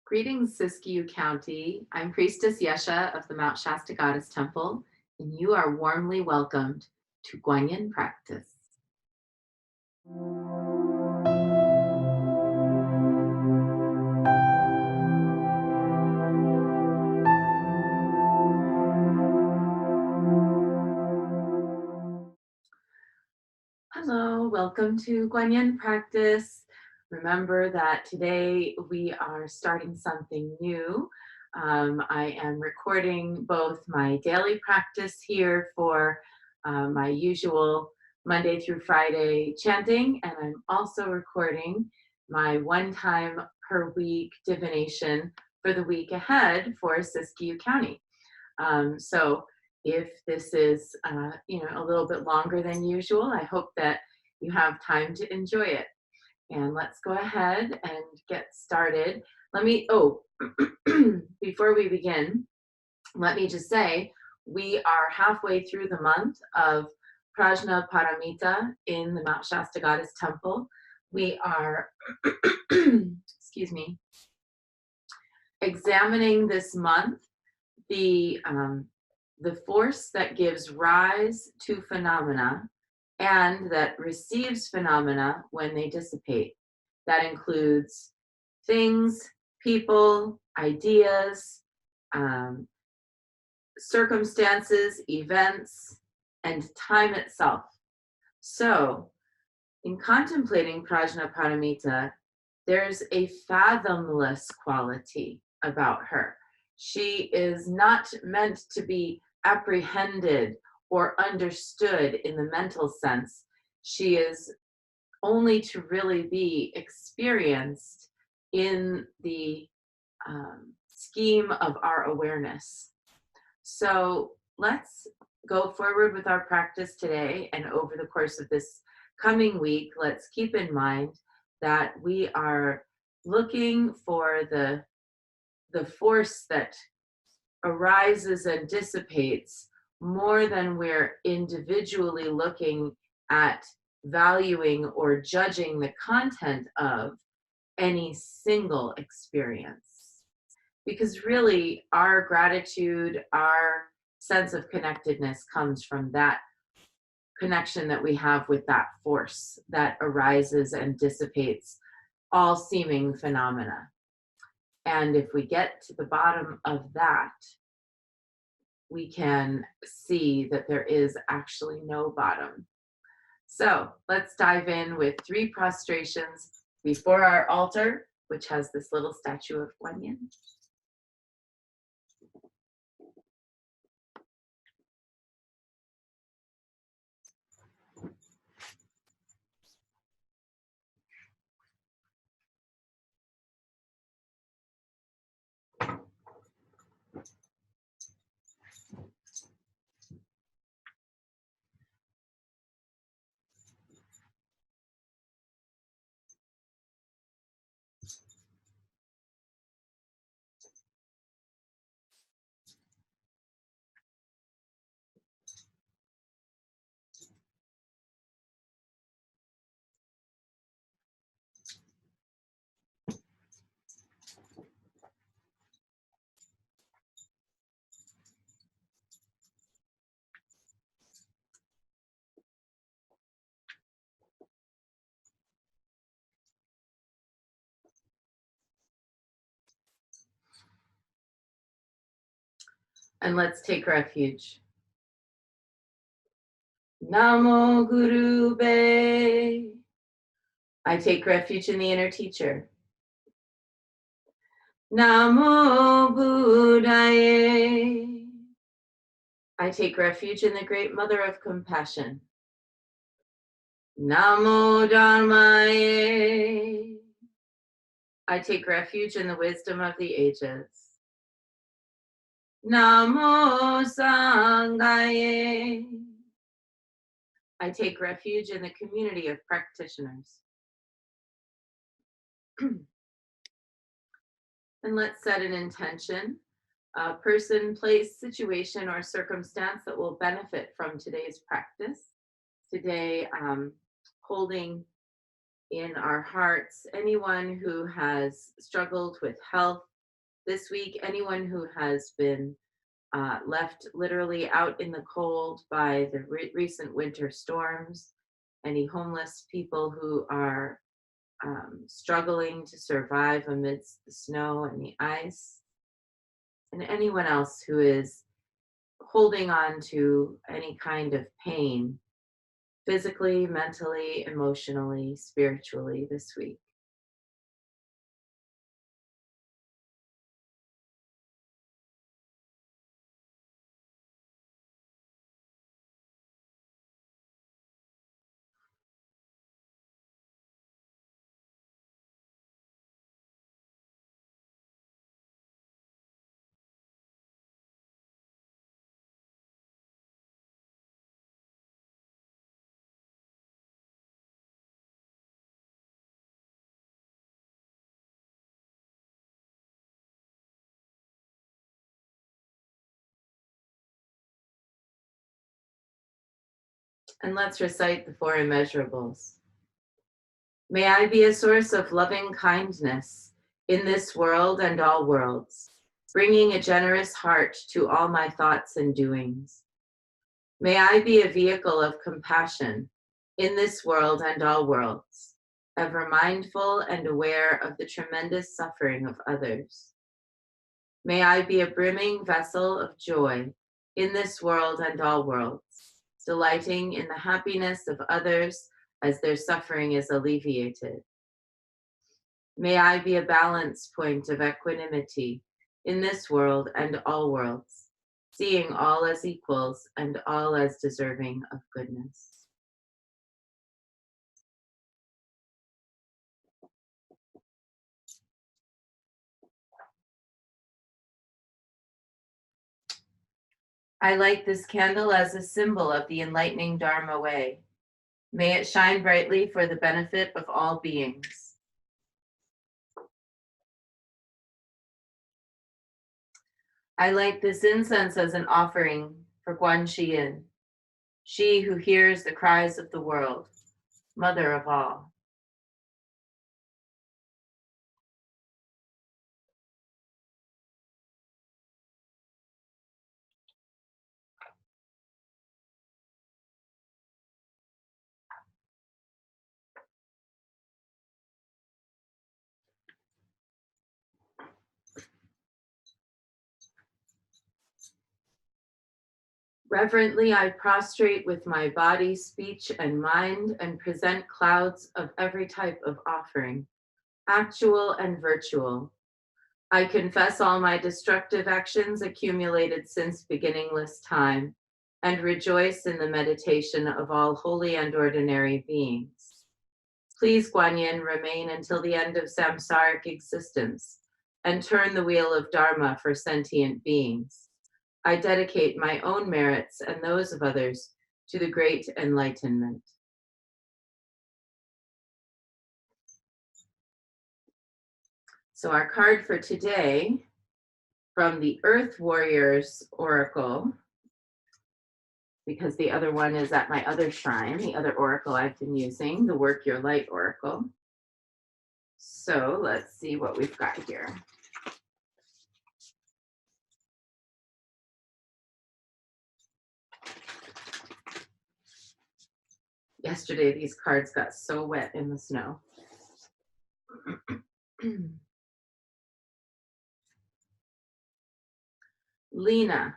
Greetings, Siskiyou County. I'm Priestess Yeshe of the Mount Shasta Goddess Temple, and you are warmly welcomed to Kuan Yin practice. Hello, welcome to Kuan Yin practice. Remember that today we are starting something new. I am recording both my daily practice here for my usual Monday through Friday chanting, and I'm also recording my one time per week divination for the week ahead for Siskiyou County. So if this is a little bit longer than usual, I hope that you have time to enjoy it. And let's go ahead and get started. Before we begin, let me just say, we are halfway through the month of Prajna Paramita in the Mount Shasta Goddess Temple. We are, excuse me, examining this month the force that gives rise to phenomena and that receives phenomena when they dissipate. That includes things, people, ideas, circumstances, events, and time itself. So, in contemplating Prajna Paramita, there's a fathomless quality about her. She is not meant to be apprehended or understood in the mental sense. She is only to really be experienced in the scheme of our awareness. So let's go forward with our practice today, and over the course of this coming week, let's keep in mind that we are looking for the force that arises and dissipates more than we're individually looking at valuing or judging the content of any single experience. Because really, our gratitude, our sense of connectedness comes from that connection that we have with that force that arises and dissipates all seeming phenomena. And if we get to the bottom of that, we can see that there is actually no bottom. So let's dive in with 3 prostrations before our altar, which has this little statue of Kuan Yin. And let's take refuge. Namo Guru Be. I take refuge in the inner teacher. Namo Buddhaye. I take refuge in the great mother of compassion. Namo Dharmaye. I take refuge in the wisdom of the ages. Namo Sanghaye. I take refuge in the community of practitioners. And let's set an intention, a person, place, situation, or circumstance that will benefit from today's practice. Today, holding in our hearts anyone who has struggled with health, This week, anyone who has been left literally out in the cold by the recent winter storms, any homeless people who are struggling to survive amidst the snow and the ice, and anyone else who is holding on to any kind of pain, physically, mentally, emotionally, spiritually this week. And let's recite the four immeasurables. May I be a source of loving kindness in this world and all worlds, bringing a generous heart to all my thoughts and doings. May I be a vehicle of compassion in this world and all worlds, ever mindful and aware of the tremendous suffering of others. May I be a brimming vessel of joy in this world and all worlds, delighting in the happiness of others as their suffering is alleviated. May I be a balance point of equanimity in this world and all worlds, seeing all as equals and all as deserving of goodness. I light this candle as a symbol of the enlightening Dharma way. May it shine brightly for the benefit of all beings. I light this incense as an offering for Kuan Yin, she who hears the cries of the world, mother of all. Reverently, I prostrate with my body, speech, and mind and present clouds of every type of offering, actual and virtual. I confess all my destructive actions accumulated since beginningless time and rejoice in the meditation of all holy and ordinary beings. Please, Kuan Yin, remain until the end of samsaric existence and turn the wheel of Dharma for sentient beings. I dedicate my own merits and those of others to the great enlightenment. So our card for today from the Earth Warriors Oracle, because the other one is at my other shrine, the other oracle I've been using, the Work Your Light Oracle. So let's see what we've got here. Yesterday, these cards got so wet in the snow. Lena,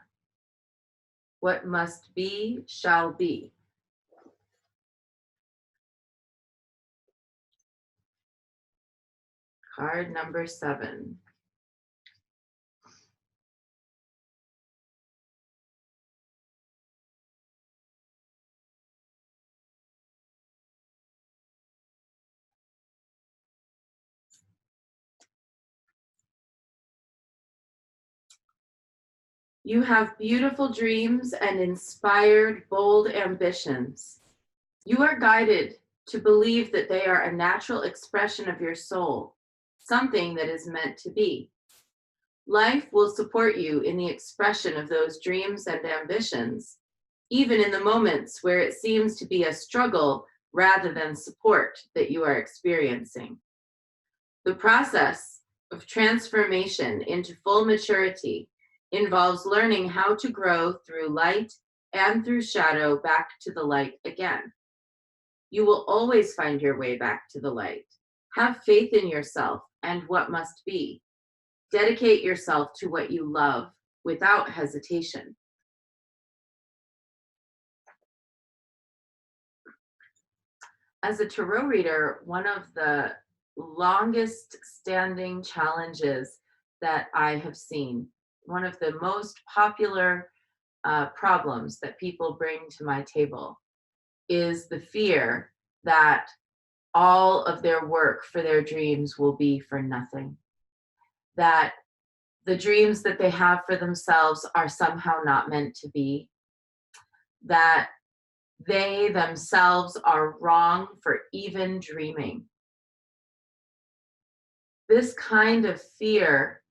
what must be, shall be. Card number 7. You have beautiful dreams and inspired, bold ambitions. You are guided to believe that they are a natural expression of your soul, something that is meant to be. Life will support you in the expression of those dreams and ambitions, even in the moments where it seems to be a struggle rather than support that you are experiencing. The process of transformation into full maturity involves learning how to grow through light and through shadow back to the light again. You will always find your way back to the light. Have faith in yourself and what must be. Dedicate yourself to what you love without hesitation. As a tarot reader, one of the longest standing challenges that I have seen, one of the most popular problems that people bring to my table, is the fear that all of their work for their dreams will be for nothing. That the dreams that they have for themselves are somehow not meant to be. That they themselves are wrong for even dreaming. This kind of fear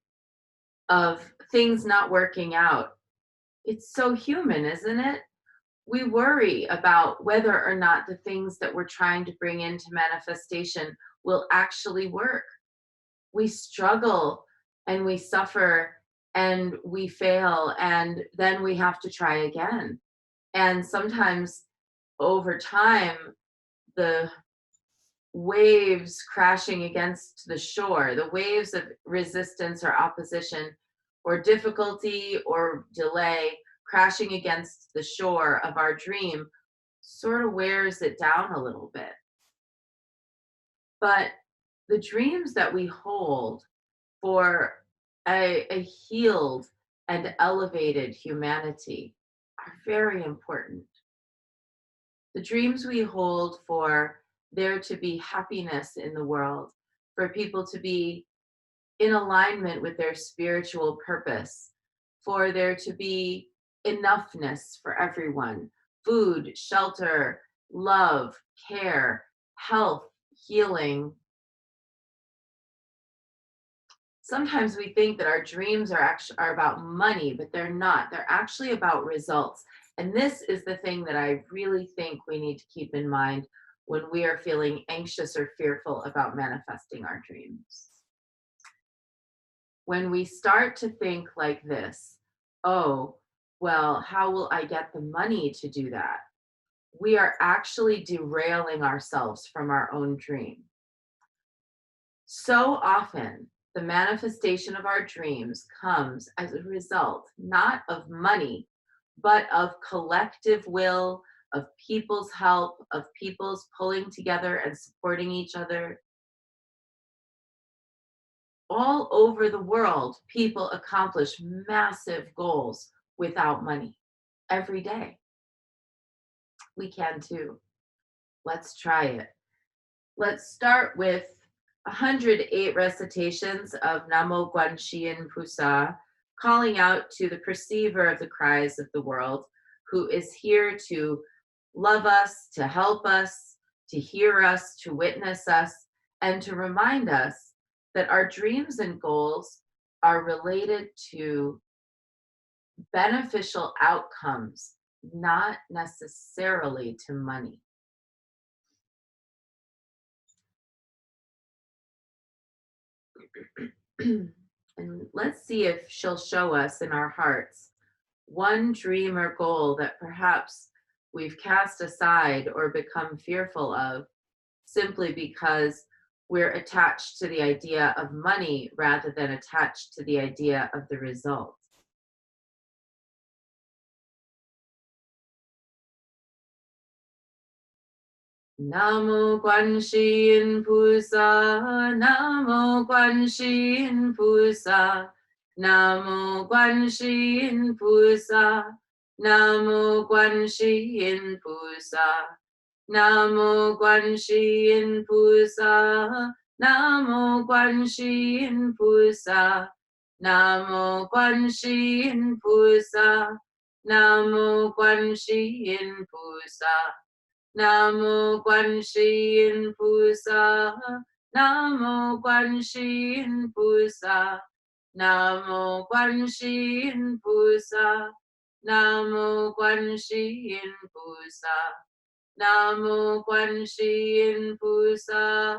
of things not working out, it's so human, isn't it? We worry about whether or not the things that we're trying to bring into manifestation will actually work. We struggle and we suffer and we fail, and then we have to try again. And sometimes over time, the waves crashing against the shore, the waves of resistance or opposition or difficulty or delay crashing against the shore of our dream sort of wears it down a little bit. But the dreams that we hold for a healed and elevated humanity are very important. The dreams we hold for there to be happiness in the world, for people to be in alignment with their spiritual purpose, for there to be enoughness for everyone, food, shelter, love, care, health, healing. Sometimes we think that our dreams are about money, but they're not. They're actually about results. And this is the thing that I really think we need to keep in mind when we are feeling anxious or fearful about manifesting our dreams. When we start to think like this, oh, well, how will I get the money to do that? We are actually derailing ourselves from our own dream. So often, the manifestation of our dreams comes as a result not of money, but of collective will, of people's help, of people's pulling together and supporting each other. All over the world, people accomplish massive goals without money every day. We can too. Let's try it. Let's start with 108 recitations of Namo Guan Yin Pusa, calling out to the perceiver of the cries of the world, who is here to love us, to help us, to hear us, to witness us, and to remind us that our dreams and goals are related to beneficial outcomes, not necessarily to money. And let's see if she'll show us in our hearts one dream or goal that perhaps we've cast aside or become fearful of simply because we're attached to the idea of money rather than attached to the idea of the result. Namo Guan Yin Pusa, Namo Guan Yin Pusa, Namo Guan Yin Pusa, Namo Guan Yin Pusa, Namo Guan Yin Pusa, Namo Guan Yin Pusa, Namo Guan Yin Pusa, Namo Guan Yin Pusa. Namo Guan Yin Pusa, Namo Guan Yin Pusa, Namo Guan Yin Pusa, Namo Guan Yin Pusa, Namo Guan Yin Pusa,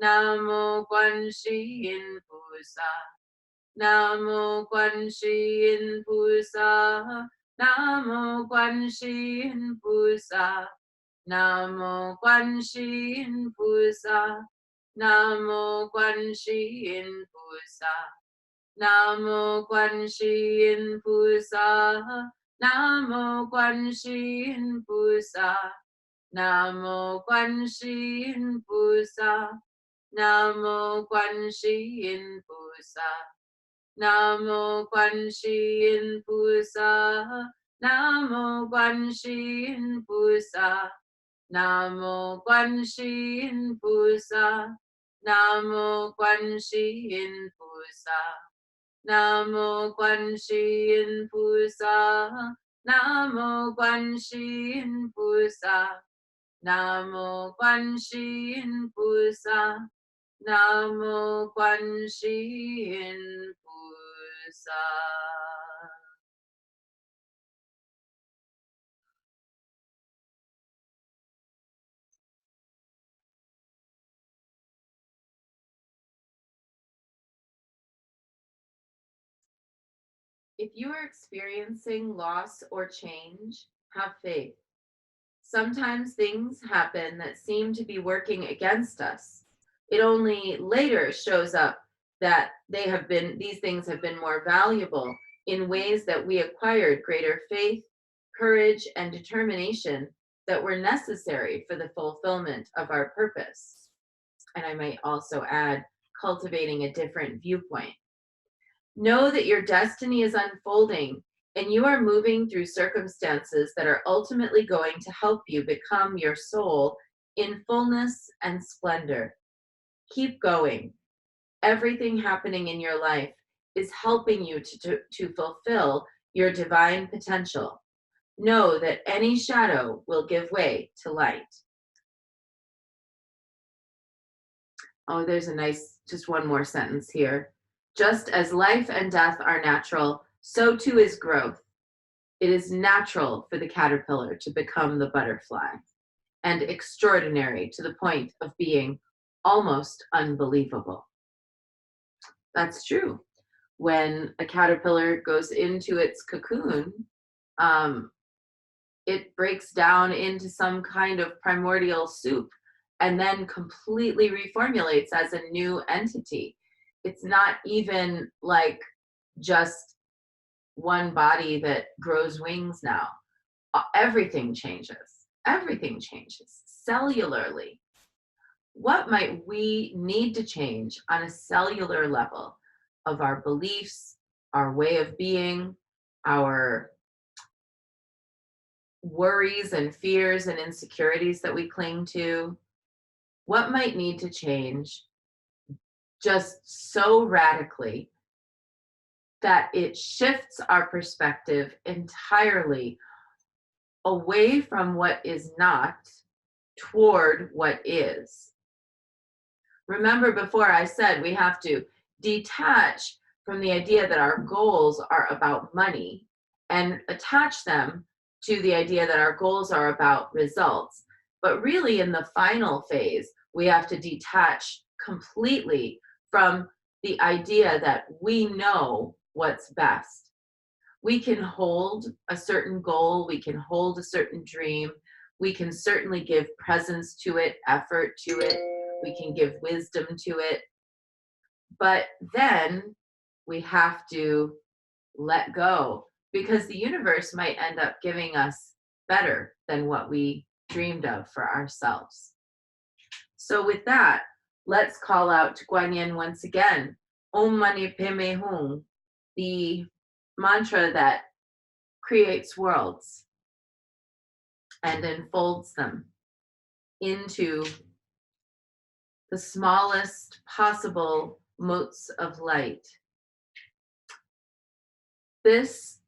Namo Kuan Yin Pusa. Namo Kuan Yin Pusa. Namo Kuan Yin Pusa. Namo Kuan Yin Pusa. Namo Kuan Yin Pusa. Namo Kuan Yin Pusa. Namo Kuan Yin Pusa. Namo Kuan Yin Pusa. Namo Kuan Yin Pusa. Namo Kuan Yin Pusa. Namo Kuan Yin Pusa. Namo Kuan Yin Pusa. Namo Kuan Yin Pusa. Namo Kuan Yin Pusa. Namo Kuan Yin Pusa. Namo Kuan Yin Pusa. Namo Kuan Yin Pusa. If you are experiencing loss or change, have faith. Sometimes things happen that seem to be working against us. It only later shows up that these things have been more valuable in ways that we acquired greater faith, courage, and determination that were necessary for the fulfillment of our purpose. And I might also add, cultivating a different viewpoint. Know that your destiny is unfolding and you are moving through circumstances that are ultimately going to help you become your soul in fullness and splendor. Keep going. Everything happening in your life is helping you to fulfill your divine potential. Know that any shadow will give way to light. Oh, there's a nice, just one more sentence here. Just as life and death are natural, so too is growth. It is natural for the caterpillar to become the butterfly, and extraordinary to the point of being almost unbelievable. That's true. When a caterpillar goes into its cocoon, it breaks down into some kind of primordial soup and then completely reformulates as a new entity. It's not even like just one body that grows wings now. Everything changes. Everything changes cellularly. What might we need to change on a cellular level of our beliefs, our way of being, our worries and fears and insecurities that we cling to? What might need to change just so radically that it shifts our perspective entirely away from what is not toward what is? Remember, before I said we have to detach from the idea that our goals are about money and attach them to the idea that our goals are about results. But really, in the final phase, we have to detach completely from the idea that we know what's best. We can hold a certain goal, we can hold a certain dream, we can certainly give presence to it, effort to it, we can give wisdom to it, but then we have to let go, because the universe might end up giving us better than what we dreamed of for ourselves. So with that, let's call out to Kuan Yin once again. Om Mani Padme Hum, the mantra that creates worlds and enfolds them into the smallest possible motes of light. This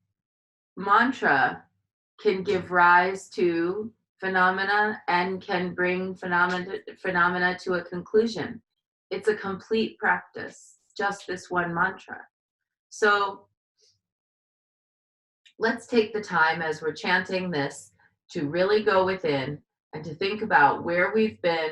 mantra can give rise to phenomena and can bring phenomena to a conclusion. It's a complete practice, just this one mantra. So let's take the time as we're chanting this to really go within and to think about where we've been,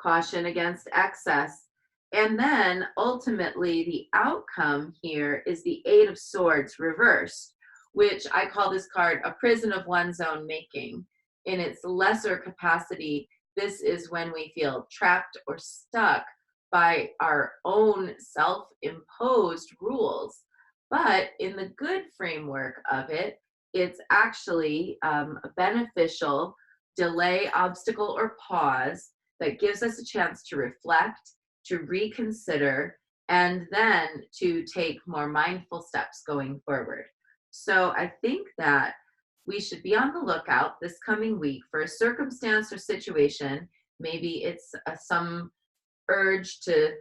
caution against excess. And then ultimately, the outcome here is the Eight of Swords reversed, which I call this card a prison of one's own making. In its lesser capacity, this is when we feel trapped or stuck by our own self imposed rules. But in the good framework of it, it's actually a beneficial delay, obstacle, or pause that gives us a chance to reflect, to reconsider, and then to take more mindful steps going forward. So I think that we should be on the lookout this coming week for a circumstance or situation. Maybe it's some urge to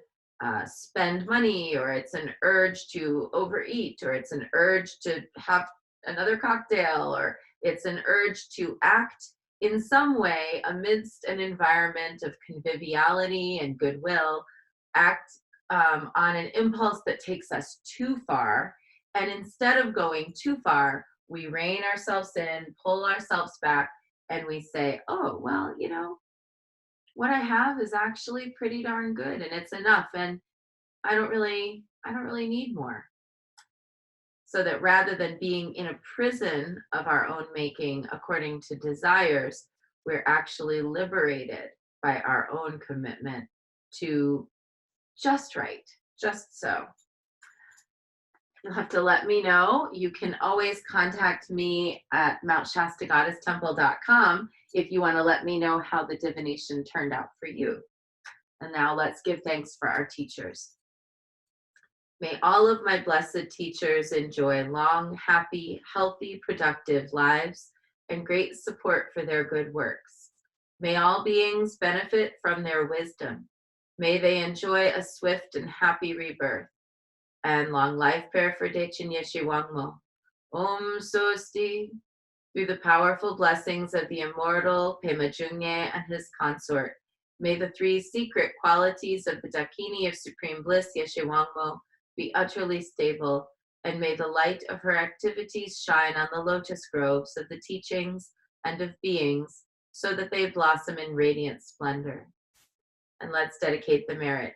spend money, or it's an urge to overeat, or it's an urge to have another cocktail, or it's an urge to act in some way amidst an environment of conviviality and goodwill, act on an impulse that takes us too far. And instead of going too far, we rein ourselves in, pull ourselves back, and we say, oh, well, what I have is actually pretty darn good and it's enough. And I don't really need more. So that rather than being in a prison of our own making according to desires, we're actually liberated by our own commitment to just right, just so. You'll have to let me know. You can always contact me at mountshastagaddesstemple.com if you want to let me know how the divination turned out for you. And now let's give thanks for our teachers. May all of my blessed teachers enjoy long, happy, healthy, productive lives and great support for their good works. May all beings benefit from their wisdom. May they enjoy a swift and happy rebirth. And long life prayer for Dechin Yeshe Wangmo. Om Sosti, through the powerful blessings of the immortal Pema Jungye and his consort, may the three secret qualities of the Dakini of Supreme Bliss, Yeshe Wangmo, be utterly stable, and may the light of her activities shine on the lotus groves of the teachings and of beings, so that they blossom in radiant splendor. And let's dedicate the merit.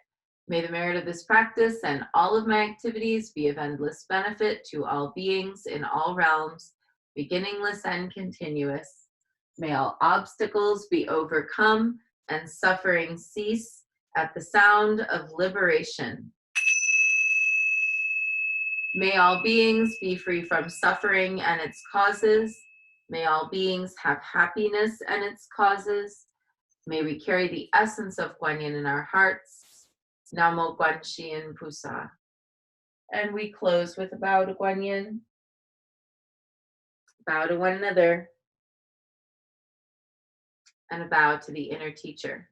May the merit of this practice and all of my activities be of endless benefit to all beings in all realms, beginningless and continuous. May all obstacles be overcome and suffering cease at the sound of liberation. May all beings be free from suffering and its causes. May all beings have happiness and its causes. May we carry the essence of Kuan Yin in our hearts. Namo Kuan Yin Pusa. And we close with a bow to Kuan Yin. Bow to one another. And a bow to the inner teacher.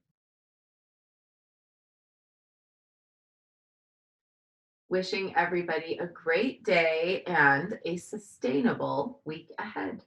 Wishing everybody a great day and a sustainable week ahead.